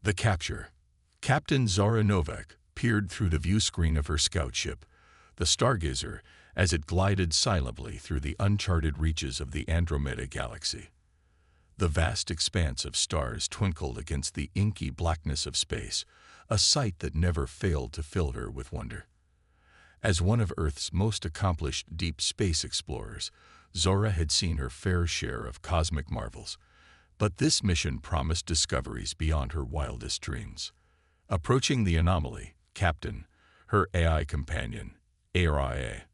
The capture. Captain Zara Novak peered through the view screen of her scout ship, the Stargazer, as it glided silently through the uncharted reaches of the Andromeda galaxy. The vast expanse of stars twinkled against the inky blackness of space, a sight that never failed to fill her with wonder. As one of Earth's most accomplished deep space explorers, Zora had seen her fair share of cosmic marvels, but this mission promised discoveries beyond her wildest dreams. Approaching the anomaly, Captain, her AI companion, ARIA,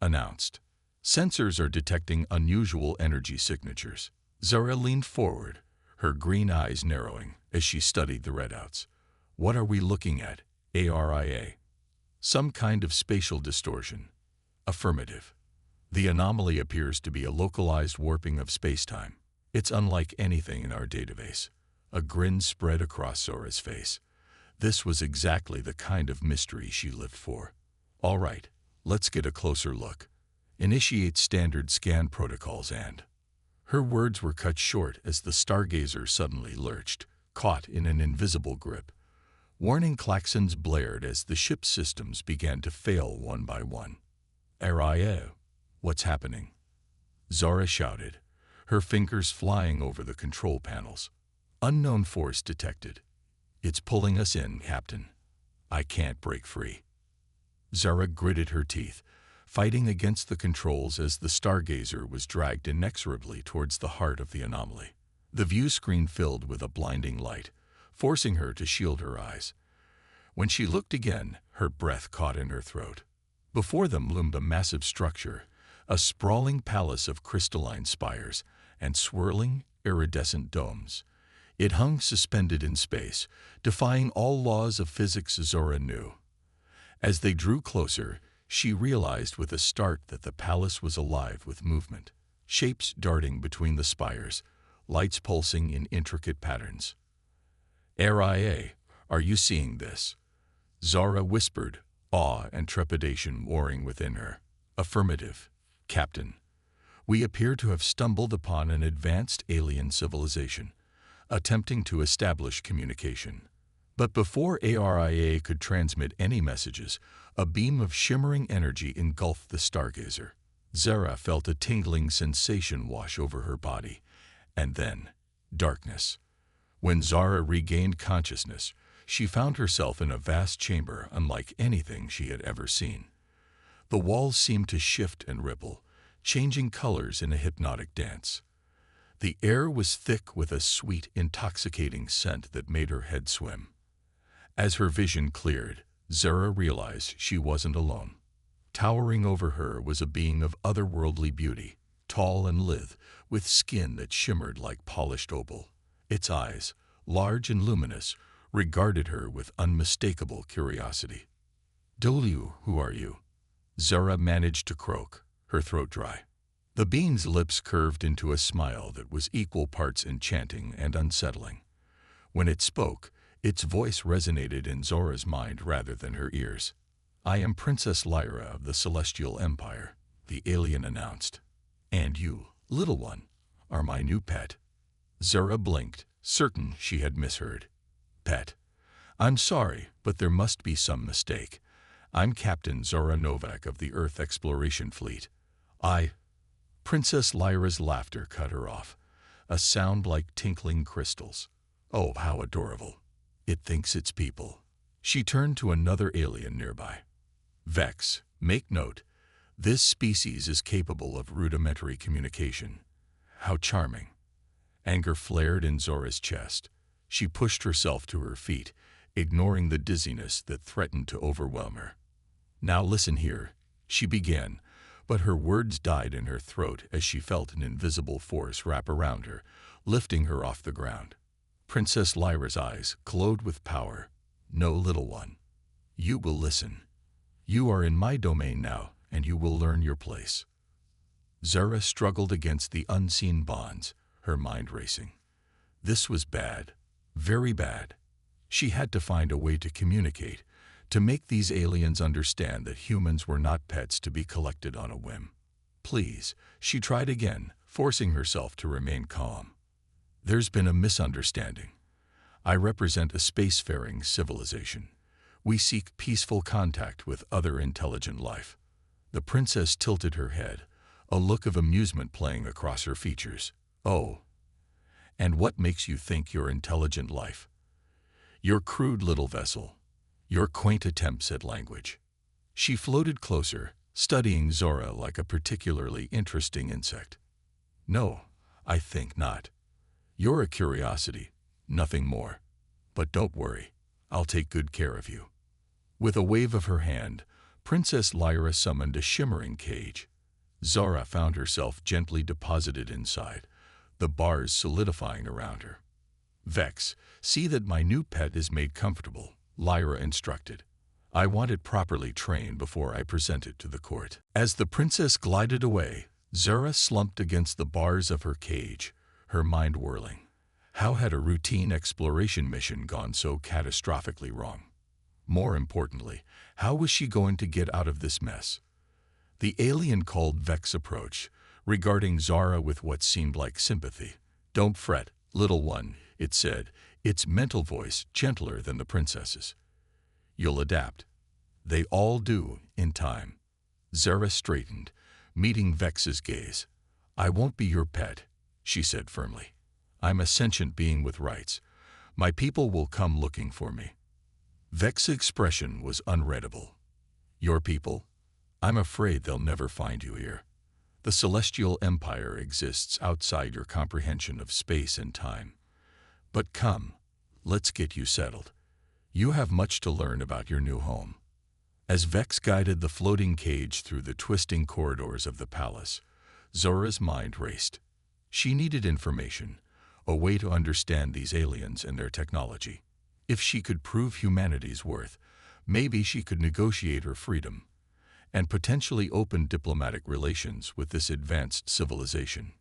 announced. Sensors are detecting unusual energy signatures. Zara leaned forward, her green eyes narrowing as she studied the readouts. What are we looking at, ARIA? Some kind of spatial distortion. Affirmative. The anomaly appears to be a localized warping of spacetime. It's unlike anything in our database. A grin spread across Zora's face. This was exactly the kind of mystery she lived for. All right, let's get a closer look. Initiate standard scan protocols and... Her words were cut short as the Stargazer suddenly lurched, caught in an invisible grip. Warning klaxons blared as the ship's systems began to fail one by one. "Aria, what's happening?" Zara shouted, her fingers flying over the control panels. "Unknown force detected. It's pulling us in, Captain. I can't break free." Zara gritted her teeth, fighting against the controls as the Stargazer was dragged inexorably towards the heart of the anomaly. The view screen filled with a blinding light, forcing her to shield her eyes. When she looked again, her breath caught in her throat. Before them loomed a massive structure, a sprawling palace of crystalline spires and swirling, iridescent domes. It hung suspended in space, defying all laws of physics Zora knew. As they drew closer, she realized with a start that the palace was alive with movement, shapes darting between the spires, lights pulsing in intricate patterns. "Aria, are you seeing this?" Zara whispered, awe and trepidation warring within her. "Affirmative, Captain. We appear to have stumbled upon an advanced alien civilization, attempting to establish communication." But before ARIA could transmit any messages, a beam of shimmering energy engulfed the Stargazer. Zara felt a tingling sensation wash over her body, and then darkness. When Zara regained consciousness, she found herself in a vast chamber unlike anything she had ever seen. The walls seemed to shift and ripple, changing colors in a hypnotic dance. The air was thick with a sweet, intoxicating scent that made her head swim. As her vision cleared, Zara realized she wasn't alone. Towering over her was a being of otherworldly beauty, tall and lithe, with skin that shimmered like polished opal. Its eyes, large and luminous, regarded her with unmistakable curiosity. "Dolu, who are you?" Zara managed to croak, her throat dry. The being's lips curved into a smile that was equal parts enchanting and unsettling. When it spoke, its voice resonated in Zora's mind rather than her ears. "I am Princess Lyra of the Celestial Empire," the alien announced. "And you, little one, are my new pet." Zora blinked, certain she had misheard. "Pet? I'm sorry, but there must be some mistake. I'm Captain Zora Novak of the Earth Exploration Fleet. Princess Lyra's laughter cut her off, a sound like tinkling crystals. "Oh, how adorable. It thinks it's people." She turned to another alien nearby. "Vex, make note. This species is capable of rudimentary communication." "How charming." Anger flared in Zora's chest. She pushed herself to her feet, ignoring the dizziness that threatened to overwhelm her. "Now listen here," she began, but her words died in her throat as she felt an invisible force wrap around her, lifting her off the ground. Princess Lyra's eyes glowed with power. "No, little one. You will listen. You are in my domain now, and you will learn your place." Zora struggled against the unseen bonds, her mind racing. This was bad, very bad. She had to find a way to communicate, to make these aliens understand that humans were not pets to be collected on a whim. "Please," she tried again, forcing herself to remain calm. "There's been a misunderstanding. I represent a spacefaring civilization. We seek peaceful contact with other intelligent life." The princess tilted her head, a look of amusement playing across her features. "Oh, and what makes you think you're intelligent life? Your crude little vessel, your quaint attempts at language." She floated closer, studying Zora like a particularly interesting insect. "No, I think not. You're a curiosity, nothing more. But don't worry, I'll take good care of you." With a wave of her hand, Princess Lyra summoned a shimmering cage. Zora found herself gently deposited inside, the bars solidifying around her. "Vex, see that my new pet is made comfortable," Lyra instructed. "I want it properly trained before I present it to the court." As the princess glided away, Zora slumped against the bars of her cage, her mind whirling. How had a routine exploration mission gone so catastrophically wrong? More importantly, how was she going to get out of this mess? The alien called Vex approach, regarding Zora with what seemed like sympathy. "Don't fret, little one," it said, its mental voice gentler than the princess's. "You'll adapt. They all do, in time." Zora straightened, meeting Vex's gaze. "I won't be your pet," she said firmly. "I'm a sentient being with rights. My people will come looking for me." Vex's expression was unreadable. "Your people? I'm afraid they'll never find you here. The Celestial Empire exists outside your comprehension of space and time. But come, let's get you settled. You have much to learn about your new home." As Vex guided the floating cage through the twisting corridors of the palace, Zora's mind raced. She needed information, a way to understand these aliens and their technology. If she could prove humanity's worth, maybe she could negotiate her freedom and potentially open diplomatic relations with this advanced civilization.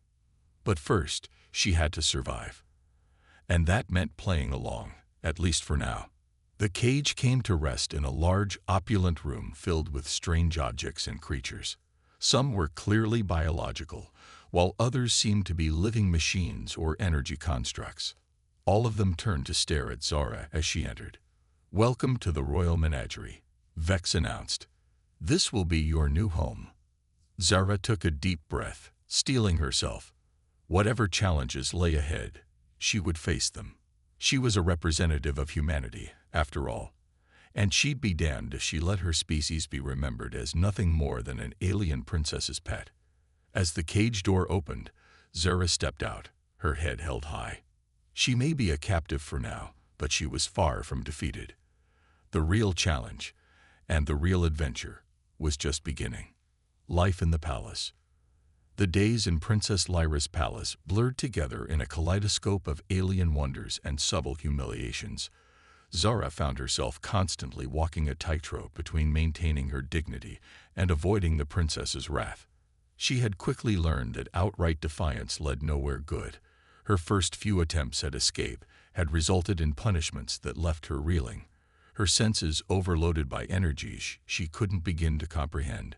But first, she had to survive. And that meant playing along, at least for now. The cage came to rest in a large, opulent room filled with strange objects and creatures. Some were clearly biological, while others seemed to be living machines or energy constructs. All of them turned to stare at Zora as she entered. "Welcome to the Royal Menagerie," Vex announced. "This will be your new home." Zora took a deep breath, steeling herself. Whatever challenges lay ahead, she would face them. She was a representative of humanity, after all, and she'd be damned if she let her species be remembered as nothing more than an alien princess's pet. As the cage door opened, Zora stepped out, her head held high. She may be a captive for now, but she was far from defeated. The real challenge, and the real adventure, was just beginning. Life in the palace. The days in Princess Lyra's palace blurred together in a kaleidoscope of alien wonders and subtle humiliations. Zora found herself constantly walking a tightrope between maintaining her dignity and avoiding the princess's wrath. She had quickly learned that outright defiance led nowhere good. Her first few attempts at escape had resulted in punishments that left her reeling, her senses overloaded by energies she couldn't begin to comprehend.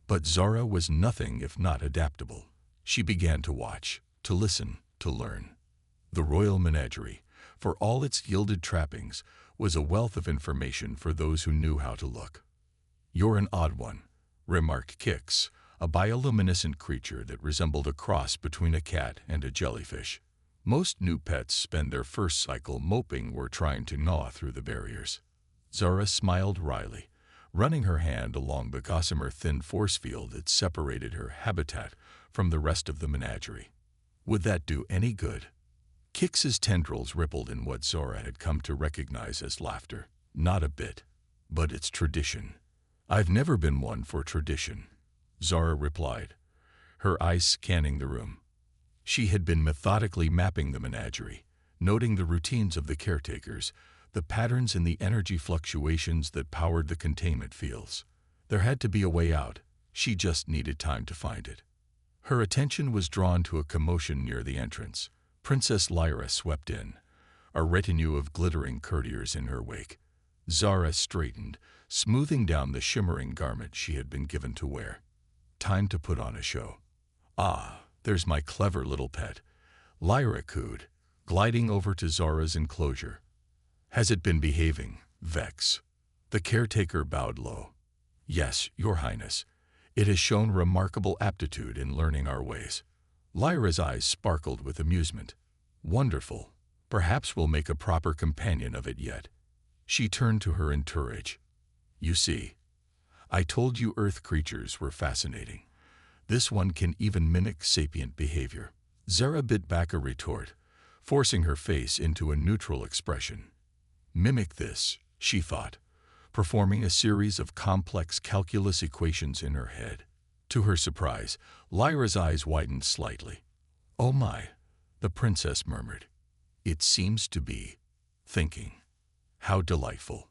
But Zora was nothing if not adaptable. She began to watch, to listen, to learn. The Royal Menagerie, for all its gilded trappings, was a wealth of information for those who knew how to look. "You're an odd one," remarked Kix, a bioluminescent creature that resembled a cross between a cat and a jellyfish. "Most new pets spend their first cycle moping or trying to gnaw through the barriers." Zora smiled wryly, running her hand along the gossamer thin force field that separated her habitat from the rest of the menagerie. Would that do any good? Kix's tendrils rippled in what Zora had come to recognize as laughter. "Not a bit. But it's tradition." "I've never been one for tradition," Zora replied, her eyes scanning the room. She had been methodically mapping the menagerie, noting the routines of the caretakers, the patterns in the energy fluctuations that powered the containment fields. There had to be a way out. She just needed time to find it. Her attention was drawn to a commotion near the entrance. Princess Lyra swept in, a retinue of glittering courtiers in her wake. Zora straightened, smoothing down the shimmering garment she had been given to wear. Time to put on a show. "Ah, there's my clever little pet," Lyra cooed, gliding over to Zora's enclosure. "Has it been behaving, Vex?" The caretaker bowed low. "Yes, Your Highness. It has shown remarkable aptitude in learning our ways." Lyra's eyes sparkled with amusement. "Wonderful. Perhaps we'll make a proper companion of it yet." She turned to her entourage. "You see, I told you Earth creatures were fascinating. This one can even mimic sapient behavior." Zara bit back a retort, forcing her face into a neutral expression. Mimic this, she thought, performing a series of complex calculus equations in her head. To her surprise, Lyra's eyes widened slightly. "Oh my," the princess murmured. "It seems to be thinking. How delightful."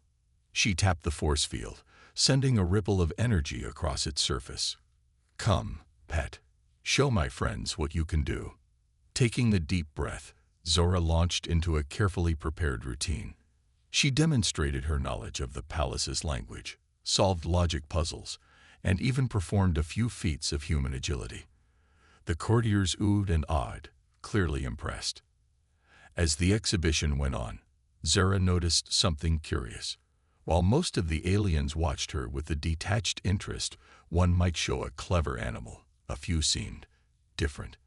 She tapped the force field, sending a ripple of energy across its surface. "Come, pet. Show my friends what you can do." Taking a deep breath, Zora launched into a carefully prepared routine. She demonstrated her knowledge of the palace's language, solved logic puzzles, and even performed a few feats of human agility. The courtiers oohed and awed, clearly impressed. As the exhibition went on, Zara noticed something curious. While most of the aliens watched her with the detached interest one might show a clever animal, a few seemed different.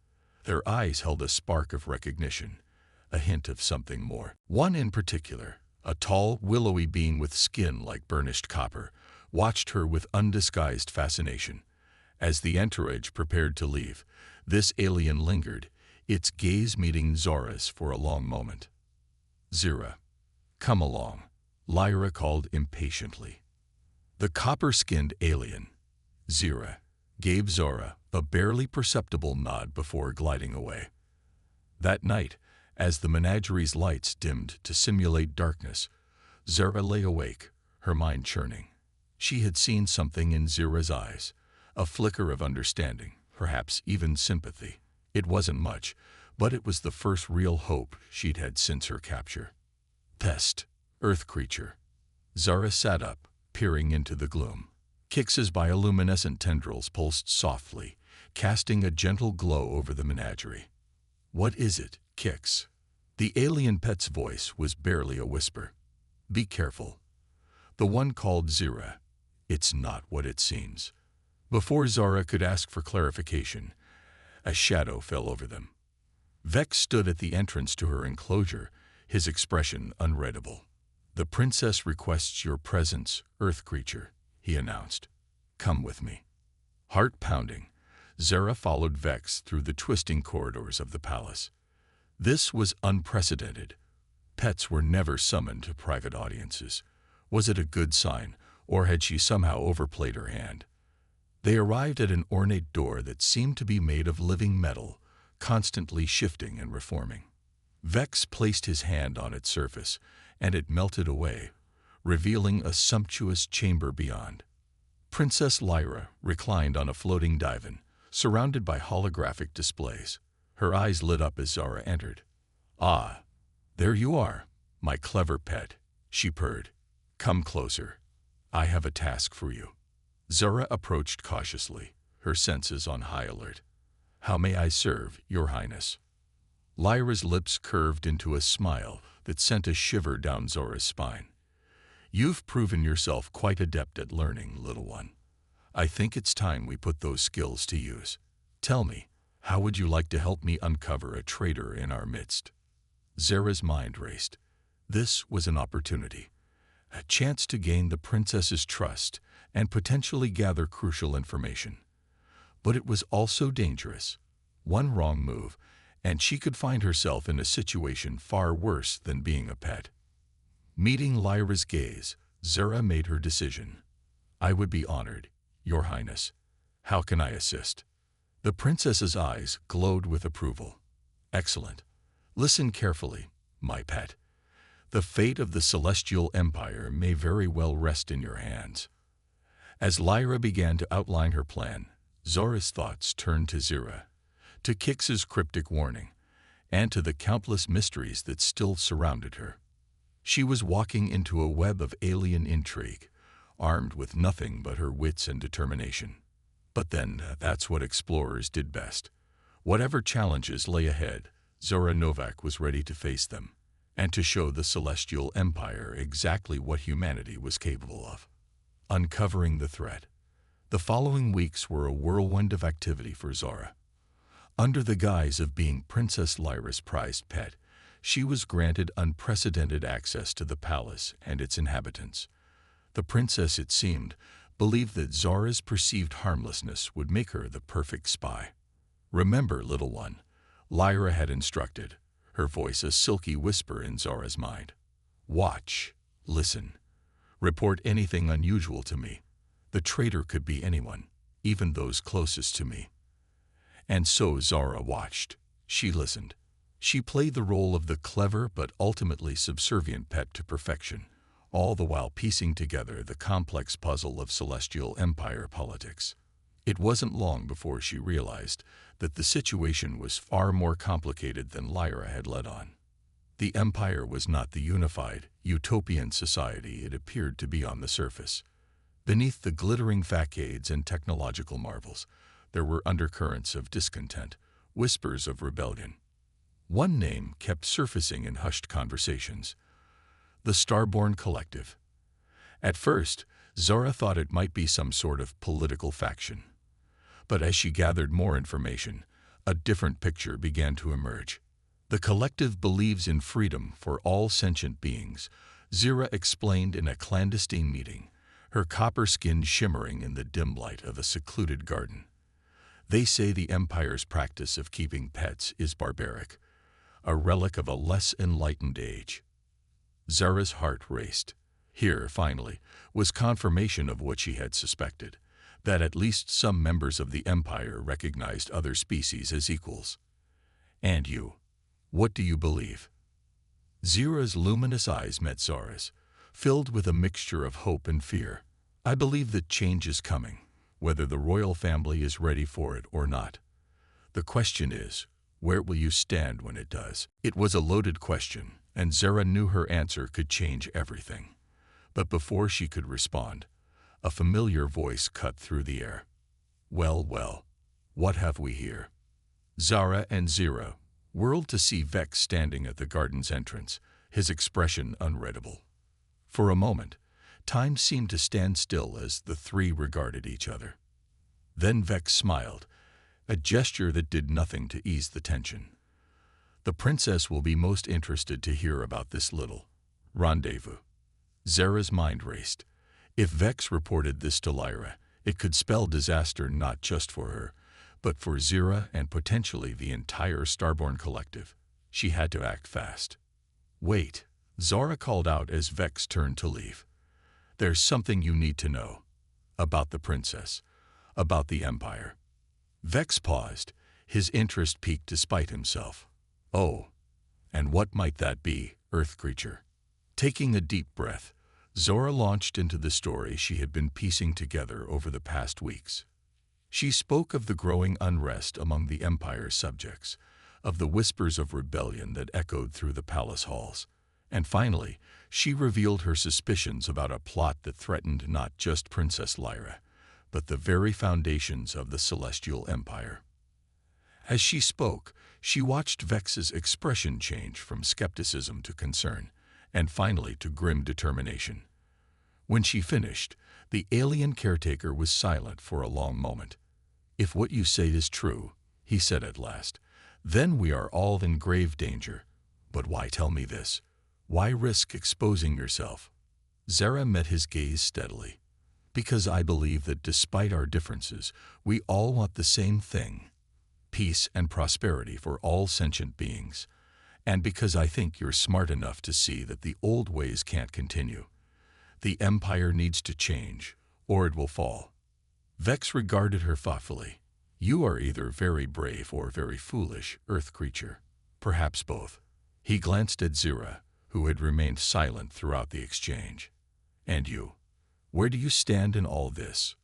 Their eyes held a spark of recognition, a hint of something more. One in particular, a tall, willowy being with skin like burnished copper, watched her with undisguised fascination. As the entourage prepared to leave, this alien lingered, its gaze meeting Zora's for a long moment. "Zira, come along," Lyra called impatiently. The copper-skinned alien, Zira, gave Zora a barely perceptible nod before gliding away. That night, as the menagerie's lights dimmed to simulate darkness, Zara lay awake, her mind churning. She had seen something in Zira's eyes, a flicker of understanding, perhaps even sympathy. It wasn't much, but it was the first real hope she'd had since her capture. "Pest, Earth creature." Zara sat up, peering into the gloom. Kix's bioluminescent tendrils pulsed softly, casting a gentle glow over the menagerie. "What is it, Kix?" The alien pet's voice was barely a whisper. "Be careful." The one called Zira. "It's not what it seems." Before Zara could ask for clarification, a shadow fell over them. Vex stood at the entrance to her enclosure, his expression unreadable. "The princess requests your presence, Earth creature," he announced. "Come with me." Heart pounding, Zara followed Vex through the twisting corridors of the palace. This was unprecedented. Pets were never summoned to private audiences. Was it a good sign, or had she somehow overplayed her hand? They arrived at an ornate door that seemed to be made of living metal, constantly shifting and reforming. Vex placed his hand on its surface, and it melted away, revealing a sumptuous chamber beyond. Princess Lyra reclined on a floating divan, surrounded by holographic displays. Her eyes lit up as Zara entered. "Ah, there you are, my clever pet," she purred. "Come closer. I have a task for you." Zara approached cautiously, her senses on high alert. "How may I serve, Your Highness?" Lyra's lips curved into a smile that sent a shiver down Zora's spine. "You've proven yourself quite adept at learning, little one. I think it's time we put those skills to use. Tell me, how would you like to help me uncover a traitor in our midst?" Zara's mind raced. This was an opportunity, a chance to gain the princess's trust and potentially gather crucial information. But it was also dangerous. One wrong move, and she could find herself in a situation far worse than being a pet. Meeting Lyra's gaze, Zara made her decision. "I would be honored, Your Highness. How can I assist?" The princess's eyes glowed with approval. "Excellent. Listen carefully, my pet. The fate of the Celestial Empire may very well rest in your hands." As Lyra began to outline her plan, Zora's thoughts turned to Zira, to Kix's cryptic warning, and to the countless mysteries that still surrounded her. She was walking into a web of alien intrigue, armed with nothing but her wits and determination. But then, that's what explorers did best. Whatever challenges lay ahead, Zora Novak was ready to face them, and to show the Celestial Empire exactly what humanity was capable of. Uncovering the threat. The following weeks were a whirlwind of activity for Zora. Under the guise of being Princess Lyra's prized pet, she was granted unprecedented access to the palace and its inhabitants. The princess, it seemed, believed that Zora's perceived harmlessness would make her the perfect spy. "Remember, little one," Lyra had instructed, her voice a silky whisper in Zora's mind. "Watch, listen, report anything unusual to me. The traitor could be anyone, even those closest to me." And so Zora watched. She listened. She played the role of the clever but ultimately subservient pet to perfection, all the while piecing together the complex puzzle of Celestial Empire politics. It wasn't long before she realized that the situation was far more complicated than Lyra had let on. The Empire was not the unified, utopian society it appeared to be on the surface. Beneath the glittering facades and technological marvels, there were undercurrents of discontent, whispers of rebellion. One name kept surfacing in hushed conversations: the Starborn Collective. At first, Zora thought it might be some sort of political faction. But as she gathered more information, a different picture began to emerge. The collective believes in freedom for all sentient beings, Zora explained in a clandestine meeting, her copper skin shimmering in the dim light of a secluded garden. They say the Empire's practice of keeping pets is barbaric, a relic of a less enlightened age. Zora's heart raced. Here, finally, was confirmation of what she had suspected, that at least some members of the Empire recognized other species as equals. "And you? What do you believe?" Zora's luminous eyes met Zora's, filled with a mixture of hope and fear. "I believe that change is coming, whether the royal family is ready for it or not. The question is, where will you stand when it does?" It was a loaded question, and Zora knew her answer could change everything. But before she could respond, a familiar voice cut through the air. "Well, well, what have we here?" Zara and Zira whirled to see Vex standing at the garden's entrance, his expression unreadable. For a moment, time seemed to stand still as the three regarded each other. Then Vex smiled, a gesture that did nothing to ease the tension. "The princess will be most interested to hear about this little rendezvous." Zara's mind raced. If Vex reported this to Lyra, it could spell disaster not just for her, but for Zira and potentially the entire Starborn Collective. She had to act fast. "Wait," Zara called out as Vex turned to leave. "There's something you need to know. About the princess. About the Empire." Vex paused, his interest piqued despite himself. "Oh, and what might that be, Earth creature?" Taking a deep breath, Zora launched into the story she had been piecing together over the past weeks. She spoke of the growing unrest among the Empire's subjects, of the whispers of rebellion that echoed through the palace halls, and finally, she revealed her suspicions about a plot that threatened not just Princess Lyra, but the very foundations of the Celestial Empire. As she spoke, she watched Vex's expression change from skepticism to concern, and finally to grim determination. When she finished, the alien caretaker was silent for a long moment. "If what you say is true," he said at last, "then we are all in grave danger. But why tell me this? Why risk exposing yourself?" Zara met his gaze steadily. "Because I believe that despite our differences, we all want the same thing: peace and prosperity for all sentient beings. And because I think you're smart enough to see that the old ways can't continue. The Empire needs to change, or it will fall." Vex regarded her thoughtfully. "You are either very brave or very foolish, Earth creature. Perhaps both." He glanced at Zira, who had remained silent throughout the exchange. "And you? Where do you stand in all this?"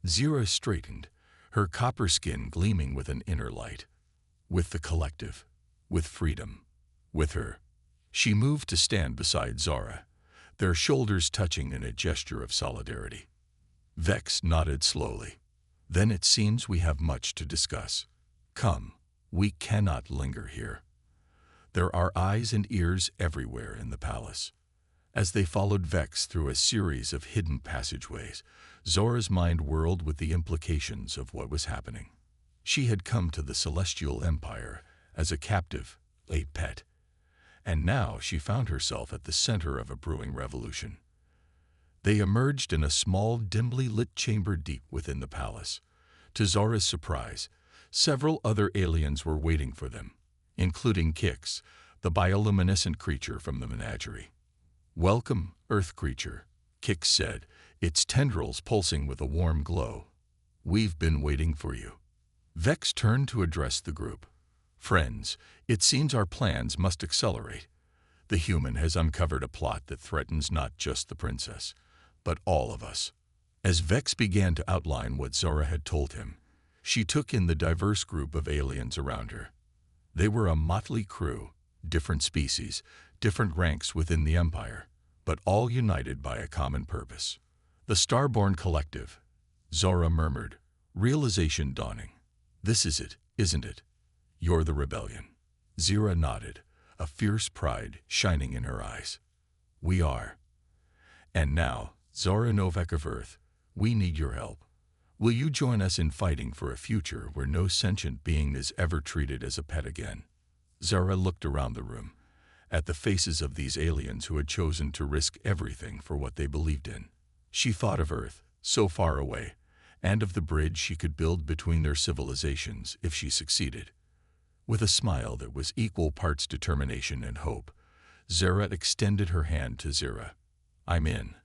Zira straightened, her copper skin gleaming with an inner light. "With the collective. With freedom. With her." She moved to stand beside Zara, their shoulders touching in a gesture of solidarity. Vex nodded slowly. "Then it seems we have much to discuss. Come, we cannot linger here." There are eyes and ears everywhere in the palace. As they followed Vex through a series of hidden passageways, Zora's mind whirled with the implications of what was happening. She had come to the Celestial Empire as a captive, a pet, and now she found herself at the center of a brewing revolution. They emerged in a small, dimly lit chamber deep within the palace. To Zora's surprise, several other aliens were waiting for them, including Kix, the bioluminescent creature from the menagerie. "Welcome, Earth creature," Kix said, its tendrils pulsing with a warm glow. "We've been waiting for you." Vex turned to address the group. "Friends, it seems our plans must accelerate. The human has uncovered a plot that threatens not just the princess, but all of us." As Vex began to outline what Zora had told him, she took in the diverse group of aliens around her. They were a motley crew, different species, different ranks within the Empire, but all united by a common purpose. "The Starborn Collective," Zora murmured, realization dawning. "This is it, isn't it? You're the rebellion." Zira nodded, a fierce pride shining in her eyes. "We are. And now, Zora Novak of Earth, we need your help. Will you join us in fighting for a future where no sentient being is ever treated as a pet again?" Zara looked around the room, at the faces of these aliens who had chosen to risk everything for what they believed in. She thought of Earth, so far away, and of the bridge she could build between their civilizations if she succeeded. With a smile that was equal parts determination and hope, Zara extended her hand to Zira. "I'm in.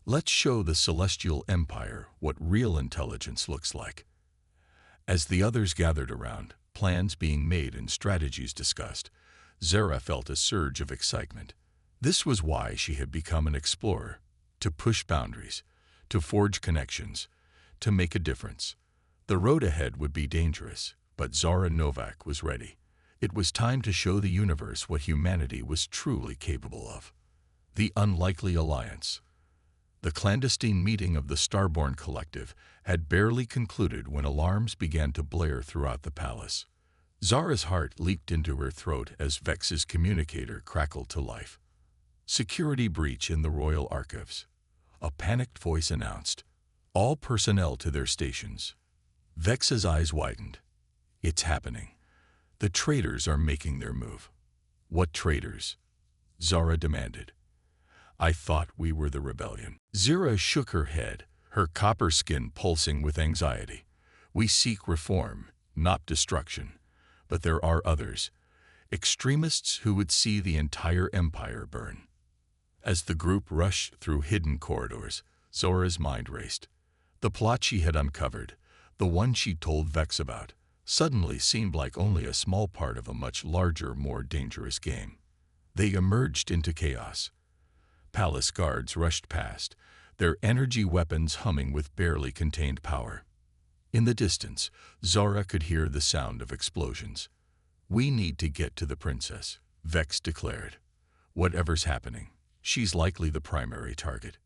Let's show the Celestial Empire what real intelligence looks like." As the others gathered around, plans being made and strategies discussed, Zara felt a surge of excitement. This was why she had become an explorer, to push boundaries, to forge connections, to make a difference. The road ahead would be dangerous, but Zora Novak was ready. It was time to show the universe what humanity was truly capable of. The Unlikely Alliance. The clandestine meeting of the Starborn Collective had barely concluded when alarms began to blare throughout the palace. Zara's heart leaped into her throat as Vex's communicator crackled to life. "Security breach in the Royal Archives." A panicked voice announced, "All personnel to their stations." Vex's eyes widened. "It's happening. The traitors are making their move." "What traitors?" Zara demanded. "I thought we were the rebellion." Zira shook her head, her copper skin pulsing with anxiety. "We seek reform, not destruction. But there are others, extremists who would see the entire empire burn." As the group rushed through hidden corridors, Zora's mind raced. The plot she had uncovered, the one she told Vex about, suddenly seemed like only a small part of a much larger, more dangerous game. They emerged into chaos. Palace guards rushed past, their energy weapons humming with barely contained power. In the distance, Zora could hear the sound of explosions. "We need to get to the princess," Vex declared. "Whatever's happening, she's likely the primary target."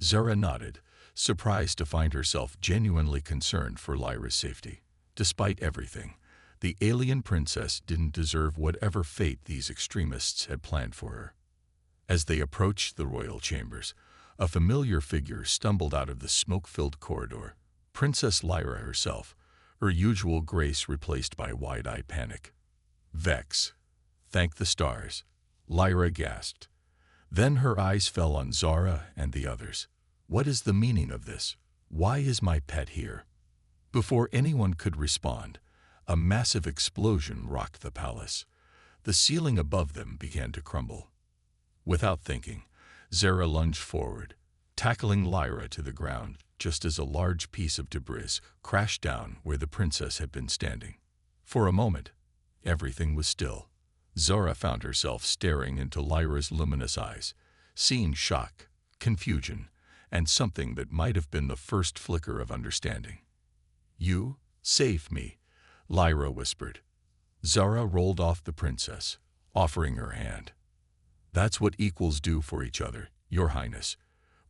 Zora nodded, surprised to find herself genuinely concerned for Lyra's safety. Despite everything, the alien princess didn't deserve whatever fate these extremists had planned for her. As they approached the royal chambers, a familiar figure stumbled out of the smoke-filled corridor. Princess Lyra herself, her usual grace replaced by wide-eyed panic. "Vex, thank the stars," Lyra gasped. Then her eyes fell on Zara and the others. "What is the meaning of this? Why is my pet here?" Before anyone could respond, a massive explosion rocked the palace. The ceiling above them began to crumble. Without thinking, Zara lunged forward, tackling Lyra to the ground just as a large piece of debris crashed down where the princess had been standing. For a moment, everything was still. Zora found herself staring into Lyra's luminous eyes, seeing shock, confusion, and something that might have been the first flicker of understanding. "You saved me," Lyra whispered. Zara rolled off the princess, offering her hand. "That's what equals do for each other, Your Highness.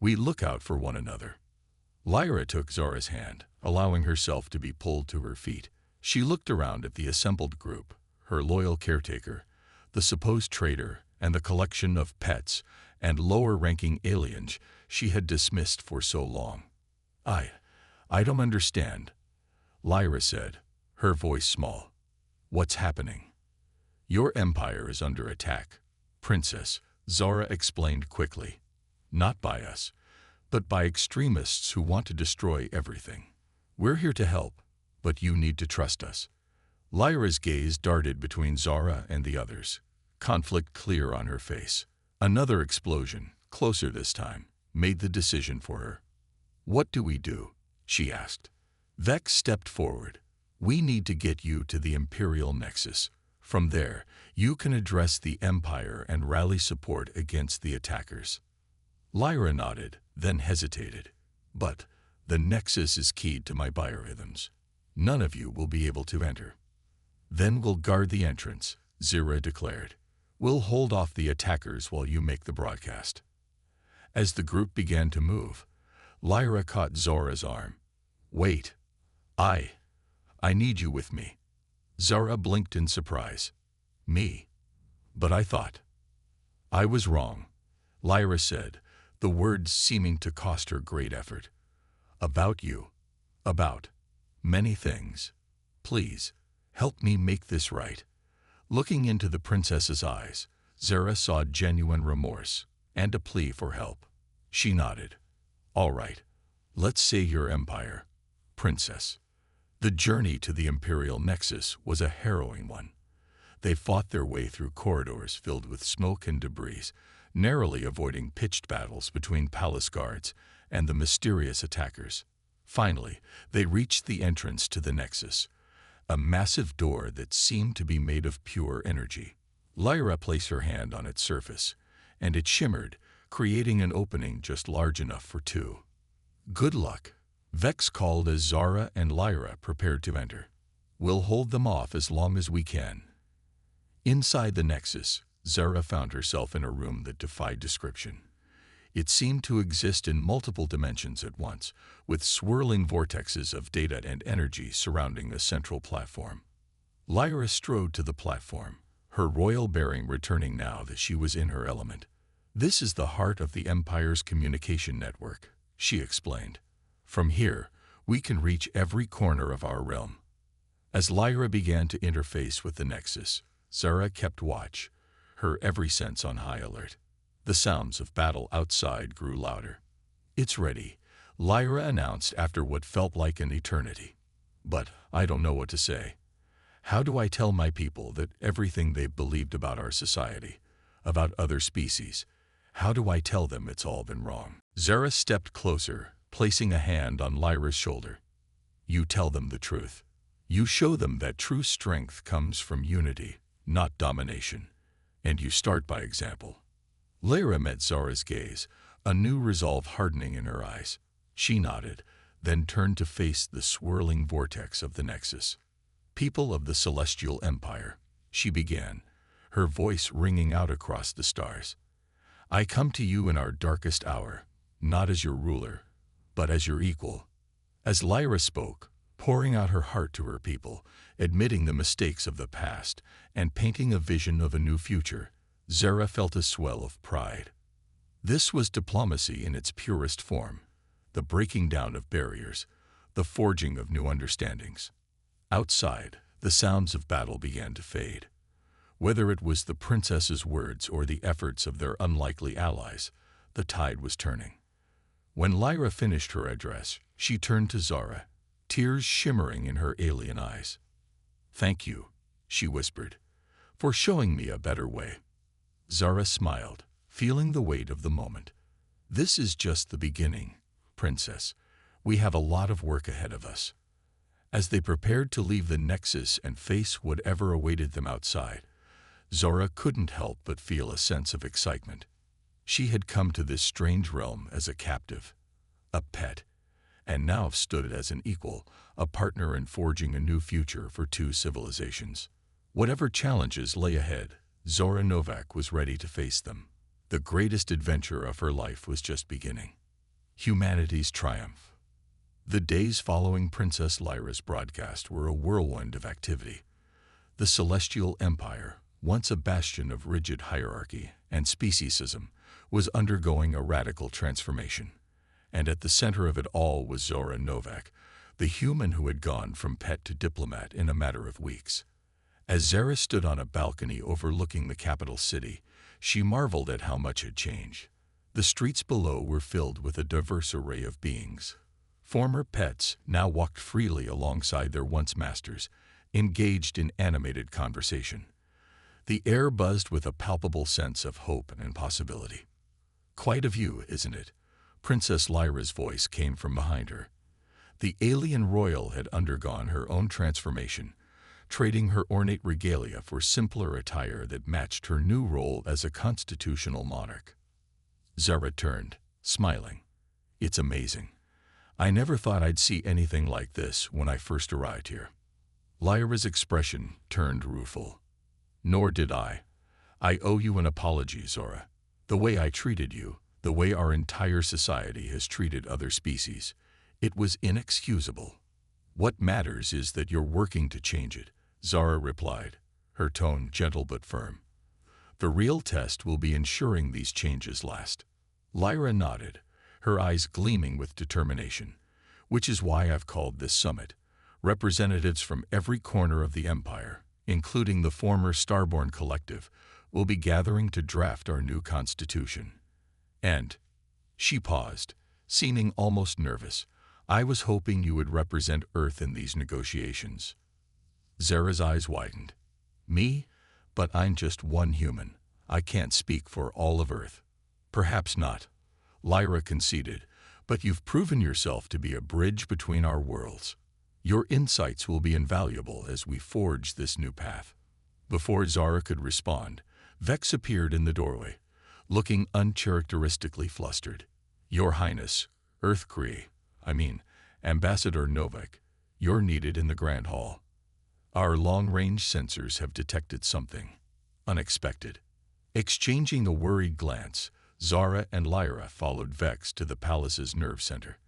We look out for one another." Lyra took Zora's hand, allowing herself to be pulled to her feet. She looked around at the assembled group, her loyal caretaker, the supposed traitor, and the collection of pets and lower-ranking aliens she had dismissed for so long. I don't understand, Lyra said, her voice small. What's happening? Your empire is under attack, Princess, Zara explained quickly. Not by us, but by extremists who want to destroy everything. We're here to help, but you need to trust us. Lyra's gaze darted between Zara and the others, conflict clear on her face. Another explosion, closer this time, made the decision for her. What do we do? She asked. Vex stepped forward. We need to get you to the Imperial Nexus. From there, you can address the Empire and rally support against the attackers. Lyra nodded, then hesitated. But the Nexus is keyed to my biorhythms. None of you will be able to enter. Then we'll guard the entrance, Zira declared. We'll hold off the attackers while you make the broadcast. As the group began to move, Lyra caught Zora's arm. Wait. I need you with me. Zara blinked in surprise. Me? But I thought. I was wrong, Lyra said, the words seeming to cost her great effort. About you. About many things. Please, help me make this right. Looking into the princess's eyes, Zara saw genuine remorse and a plea for help. She nodded. All right, let's say your empire, Princess. The journey to the Imperial Nexus was a harrowing one. They fought their way through corridors filled with smoke and debris, narrowly avoiding pitched battles between palace guards and the mysterious attackers. Finally, they reached the entrance to the Nexus, a massive door that seemed to be made of pure energy. Lyra placed her hand on its surface, and it shimmered, creating an opening just large enough for two. Good luck, Vex called as Zara and Lyra prepared to enter. We'll hold them off as long as we can. Inside the Nexus, Zara found herself in a room that defied description. It seemed to exist in multiple dimensions at once, with swirling vortexes of data and energy surrounding a central platform. Lyra strode to the platform, her royal bearing returning now that she was in her element. This is the heart of the Empire's communication network, she explained. From here, we can reach every corner of our realm. As Lyra began to interface with the Nexus, Zara kept watch, her every sense on high alert. The sounds of battle outside grew louder. It's ready, Lyra announced after what felt like an eternity. But I don't know what to say. How do I tell my people that everything they've believed about our society, about other species, how do I tell them it's all been wrong? Zara stepped closer, placing a hand on Lyra's shoulder. You tell them the truth. You show them that true strength comes from unity, not domination. And you start by example. Lyra met Zara's gaze, a new resolve hardening in her eyes. She nodded, then turned to face the swirling vortex of the Nexus. People of the Celestial Empire, she began, her voice ringing out across the stars. I come to you in our darkest hour, not as your ruler, but as your equal. As Lyra spoke, pouring out her heart to her people, admitting the mistakes of the past, and painting a vision of a new future, Zara felt a swell of pride. This was diplomacy in its purest form, the breaking down of barriers, the forging of new understandings. Outside, the sounds of battle began to fade. Whether it was the princess's words or the efforts of their unlikely allies, the tide was turning. When Lyra finished her address, she turned to Zara, tears shimmering in her alien eyes. Thank you, she whispered, for showing me a better way. Zara smiled, feeling the weight of the moment. This is just the beginning, Princess. We have a lot of work ahead of us. As they prepared to leave the Nexus and face whatever awaited them outside, Zara couldn't help but feel a sense of excitement. She had come to this strange realm as a captive, a pet, and now stood as an equal, a partner in forging a new future for two civilizations. Whatever challenges lay ahead, Zora Novak was ready to face them. The greatest adventure of her life was just beginning. Humanity's triumph. The days following Princess Lyra's broadcast were a whirlwind of activity. The Celestial Empire, once a bastion of rigid hierarchy and speciesism, was undergoing a radical transformation. And at the center of it all was Zora Novak, the human who had gone from pet to diplomat in a matter of weeks. As Zara stood on a balcony overlooking the capital city, she marveled at how much had changed. The streets below were filled with a diverse array of beings. Former pets now walked freely alongside their once masters, engaged in animated conversation. The air buzzed with a palpable sense of hope and possibility. "Quite a view, isn't it?" Princess Lyra's voice came from behind her. The alien royal had undergone her own transformation, trading her ornate regalia for simpler attire that matched her new role as a constitutional monarch. Zara turned, smiling. "It's amazing. I never thought I'd see anything like this when I first arrived here." Lyra's expression turned rueful. "Nor did I. I owe you an apology, Zora. The way I treated you, the way our entire society has treated other species, it was inexcusable. What matters is that you're working to change it," Zara replied, her tone gentle but firm. "The real test will be ensuring these changes last." Lyra nodded, her eyes gleaming with determination, "which is why I've called this summit. Representatives from every corner of the Empire, including the former Starborn Collective, will be gathering to draft our new constitution. And," she paused, seeming almost nervous, "I was hoping you would represent Earth in these negotiations." Zara's eyes widened. "Me? But I'm just one human. I can't speak for all of Earth." "Perhaps not," Lyra conceded, "but you've proven yourself to be a bridge between our worlds. Your insights will be invaluable as we forge this new path." Before Zara could respond, Vex appeared in the doorway, looking uncharacteristically flustered. "Your Highness, Ambassador Novak, you're needed in the Grand Hall. Our long-range sensors have detected something unexpected." Exchanging a worried glance, Zara and Lyra followed Vex to the palace's nerve center.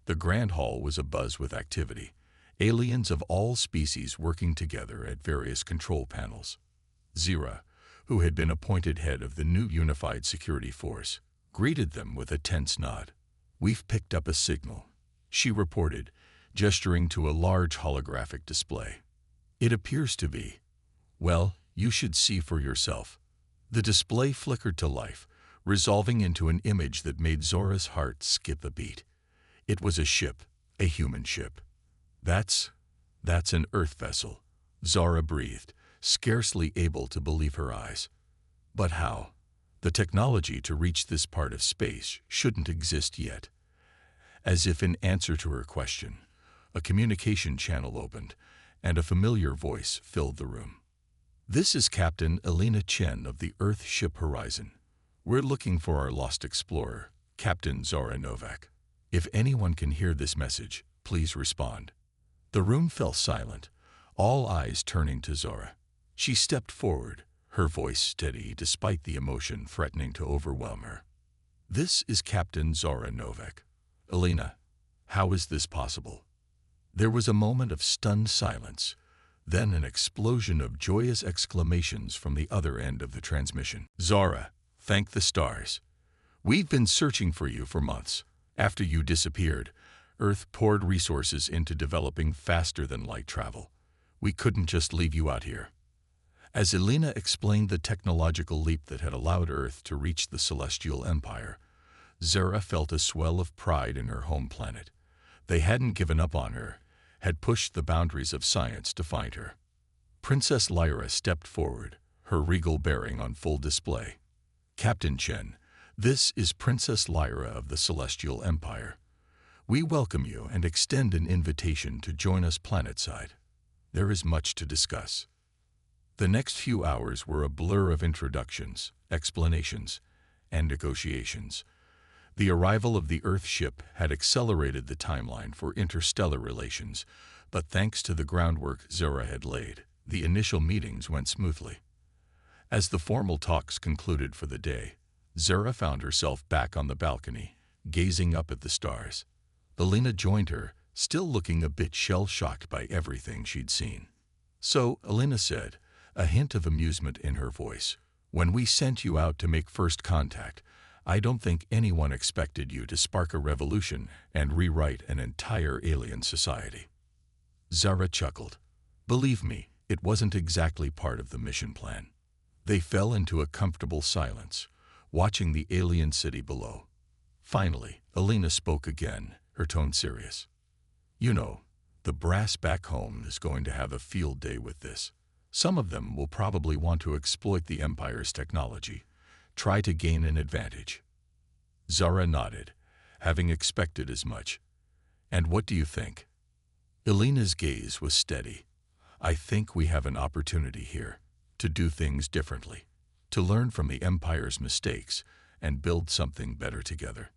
The Grand Hall was abuzz with activity, aliens of all species working together at various control panels. Zira, who had been appointed head of the new unified security force, greeted them with a tense nod. "We've picked up a signal," she reported, gesturing to a large holographic display. "It appears to be, well, you should see for yourself." The display flickered to life, resolving into an image that made Zora's heart skip a beat. It was a ship, a human ship. That's an Earth vessel," Zora breathed, scarcely able to believe her eyes. "But how? The technology to reach this part of space shouldn't exist yet." As if in answer to her question, a communication channel opened, and a familiar voice filled the room. "This is Captain Elena Chen of the Earth ship Horizon. We're looking for our lost explorer, Captain Zora Novak. If anyone can hear this message, please respond." The room fell silent, all eyes turning to Zora. She stepped forward, her voice steady despite the emotion threatening to overwhelm her. "This is Captain Zora Novak. Elena, how is this possible?" There was a moment of stunned silence, then an explosion of joyous exclamations from the other end of the transmission. "Zora, thank the stars. We've been searching for you for months. After you disappeared, Earth poured resources into developing faster-than-light travel. We couldn't just leave you out here." As Elena explained the technological leap that had allowed Earth to reach the Celestial Empire, Zara felt a swell of pride in her home planet. They hadn't given up on her, had pushed the boundaries of science to find her. Princess Lyra stepped forward, her regal bearing on full display. "Captain Chen, this is Princess Lyra of the Celestial Empire. We welcome you and extend an invitation to join us planetside. There is much to discuss." The next few hours were a blur of introductions, explanations, and negotiations. The arrival of the Earth ship had accelerated the timeline for interstellar relations, but thanks to the groundwork Zora had laid, the initial meetings went smoothly. As the formal talks concluded for the day, Zora found herself back on the balcony, gazing up at the stars. Elena joined her, still looking a bit shell-shocked by everything she'd seen. "So," Elena said, a hint of amusement in her voice. "When we sent you out to make first contact, I don't think anyone expected you to spark a revolution and rewrite an entire alien society." Zara chuckled. "Believe me, it wasn't exactly part of the mission plan." They fell into a comfortable silence, watching the alien city below. Finally, Elena spoke again, her tone serious. "You know, the brass back home is going to have a field day with this. Some of them will probably want to exploit the Empire's technology, try to gain an advantage." Zara nodded, having expected as much. "And what do you think?" Elena's gaze was steady. "I think we have an opportunity here to do things differently, to learn from the Empire's mistakes and build something better together."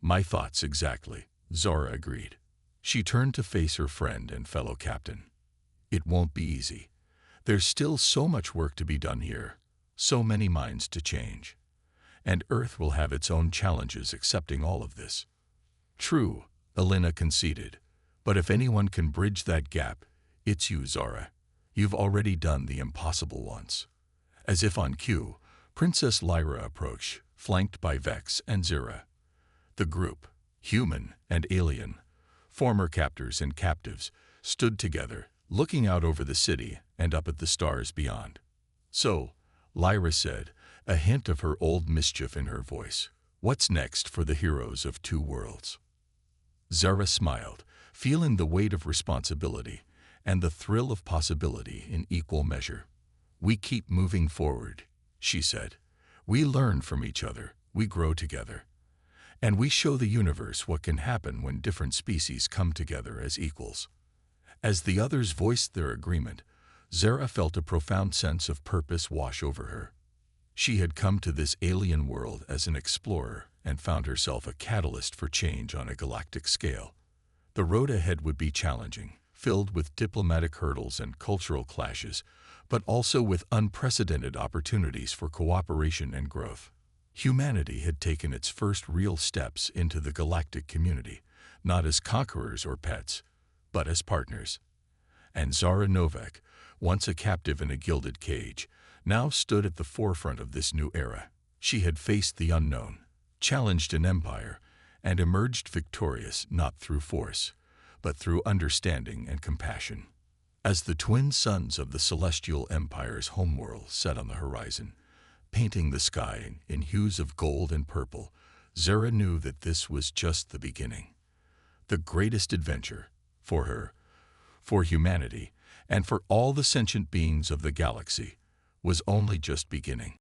"My thoughts exactly," Zara agreed. She turned to face her friend and fellow captain. "It won't be easy. There's still so much work to be done here, so many minds to change. And Earth will have its own challenges accepting all of this." "True," Elena conceded. "But if anyone can bridge that gap, it's you, Zara. You've already done the impossible once." As if on cue, Princess Lyra approached, flanked by Vex and Zira. The group, human and alien, former captors and captives, stood together, looking out over the city and up at the stars beyond. "So," Lyra said, a hint of her old mischief in her voice, "what's next for the heroes of two worlds?" Zara smiled, feeling the weight of responsibility and the thrill of possibility in equal measure. "We keep moving forward," she said. "We learn from each other, we grow together. And we show the universe what can happen when different species come together as equals." As the others voiced their agreement, Zara felt a profound sense of purpose wash over her. She had come to this alien world as an explorer and found herself a catalyst for change on a galactic scale. The road ahead would be challenging, filled with diplomatic hurdles and cultural clashes, but also with unprecedented opportunities for cooperation and growth. Humanity had taken its first real steps into the galactic community, not as conquerors or pets, but as partners. And Zara Novak, once a captive in a gilded cage, now stood at the forefront of this new era. She had faced the unknown, challenged an empire, and emerged victorious not through force, but through understanding and compassion. As the twin suns of the celestial empire's homeworld set on the horizon, painting the sky in hues of gold and purple, Zara knew that this was just the beginning. The greatest adventure, for her, for humanity, and for all the sentient beings of the galaxy, was only just beginning.